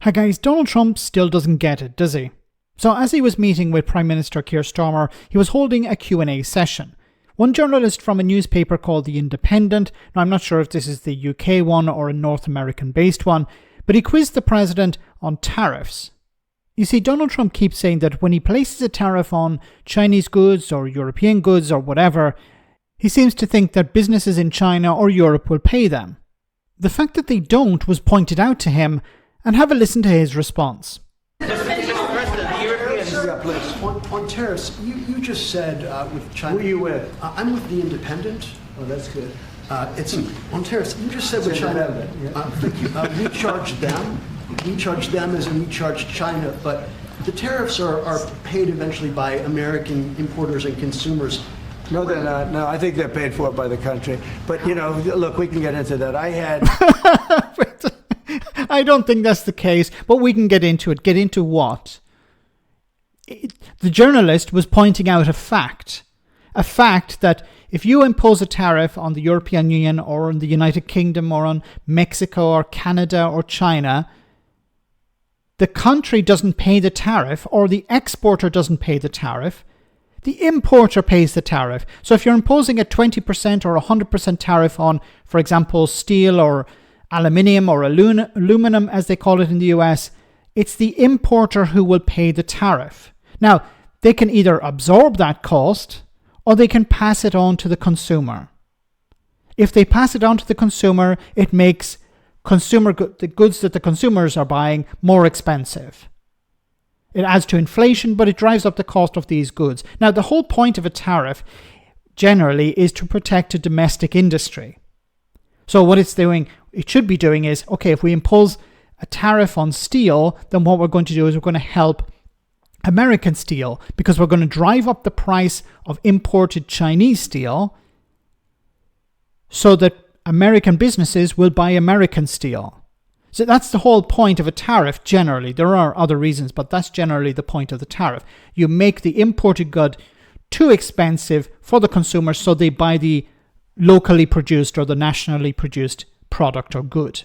Hi guys, Donald Trump still doesn't get it, does he? So as he was meeting with Prime Minister Keir Starmer, he was holding a Q&A session. One journalist from a newspaper called The Independent, now I'm not sure if this is the UK one or a North American based one, but he quizzed the president on tariffs. You see, Donald Trump keeps saying that when he places a tariff on Chinese goods or European goods or whatever, he seems to think that businesses in China or Europe will pay them. The fact that they don't was pointed out to him, and have a listen to his response. On tariffs, you just said with China. Who are you with? I'm with The Independent. Oh, that's good. It's on tariffs. You just said with China. Thank you. We charge them. We charge them as in we charge China, but the tariffs are paid eventually by American importers and consumers. No, they're not. No, I think they're paid for by the country. But, look, we can get into that. I don't think that's the case, but we can get into it. Get into what? The journalist was pointing out a fact that if you impose a tariff on the European Union or on the United Kingdom or on Mexico or Canada or China, the country doesn't pay the tariff or the exporter doesn't pay the tariff. The importer pays the tariff. So if you're imposing a 20% or 100% tariff on, for example, steel or aluminium or aluminum, as they call it in the US, it's the importer who will pay the tariff. Now, they can either absorb that cost or they can pass it on to the consumer. If they pass it on to the consumer, it makes the goods that the consumers are buying more expensive. It adds to inflation, but it drives up the cost of these goods. Now, the whole point of a tariff generally is to protect a domestic industry. So what it should be doing is, okay, if we impose a tariff on steel, then what we're going to do is we're going to help American steel because we're going to drive up the price of imported Chinese steel so that American businesses will buy American steel. So that's the whole point of a tariff generally. There are other reasons, but that's generally the point of the tariff. You make the imported good too expensive for the consumer so they buy the locally produced or the nationally produced product or good.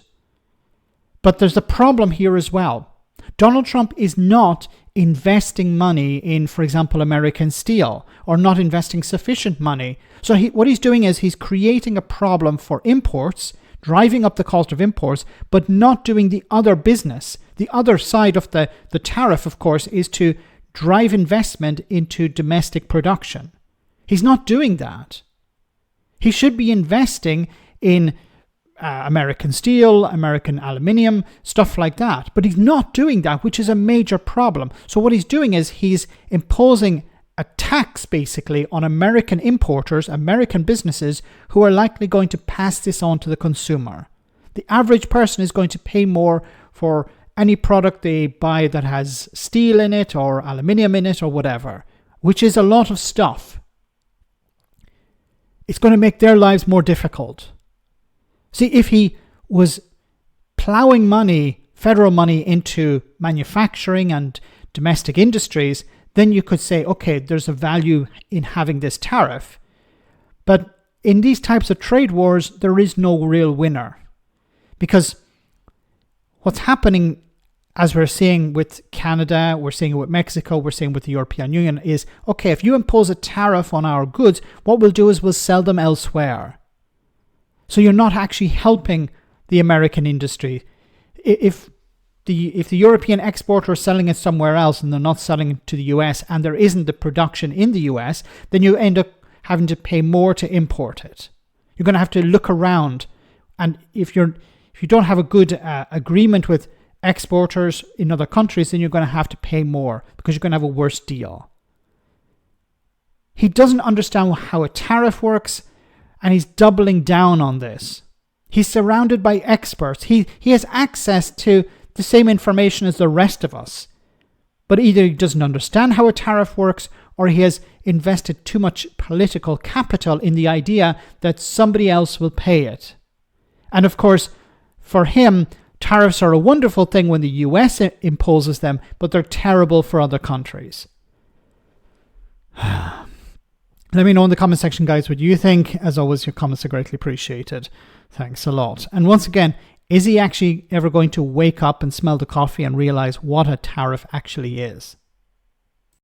But there's a problem here as well. Donald Trump is not investing money in, for example, American steel, or not investing sufficient money. So what he's doing is he's creating a problem for imports, driving up the cost of imports, but not doing the other business. The other side of the tariff, of course, is to drive investment into domestic production. He's not doing that. He should be investing in American steel, American aluminium, stuff like that. But he's not doing that, which is a major problem. So what he's doing is he's imposing a tax basically on American importers, American businesses who are likely going to pass this on to the consumer. The average person is going to pay more for any product they buy that has steel in it or aluminium in it or whatever, which is a lot of stuff. It's going to make their lives more difficult. See, if he was plowing money, federal money, into manufacturing and domestic industries, then you could say, okay, there's a value in having this tariff. But in these types of trade wars, there is no real winner. Because what's happening, as we're seeing with Canada, we're seeing it with Mexico, we're seeing with the European Union, is, okay, if you impose a tariff on our goods, what we'll do is we'll sell them elsewhere. So you're not actually helping the American industry. If the European exporter is selling it somewhere else and they're not selling it to the US and there isn't the production in the US, then you end up having to pay more to import it. You're going to have to look around, and if you don't have a good agreement with exporters in other countries, then you're going to have to pay more because you're going to have a worse deal. He doesn't understand how a tariff works, and he's doubling down on this. He's surrounded by experts. He has access to the same information as the rest of us. But either he doesn't understand how a tariff works, or he has invested too much political capital in the idea that somebody else will pay it. And of course, for him, tariffs are a wonderful thing when the US imposes them, but they're terrible for other countries. Let me know in the comment section, guys, what you think. As always, your comments are greatly appreciated. Thanks a lot. And once again, Is he actually ever going to wake up and smell the coffee and realize what a tariff actually is?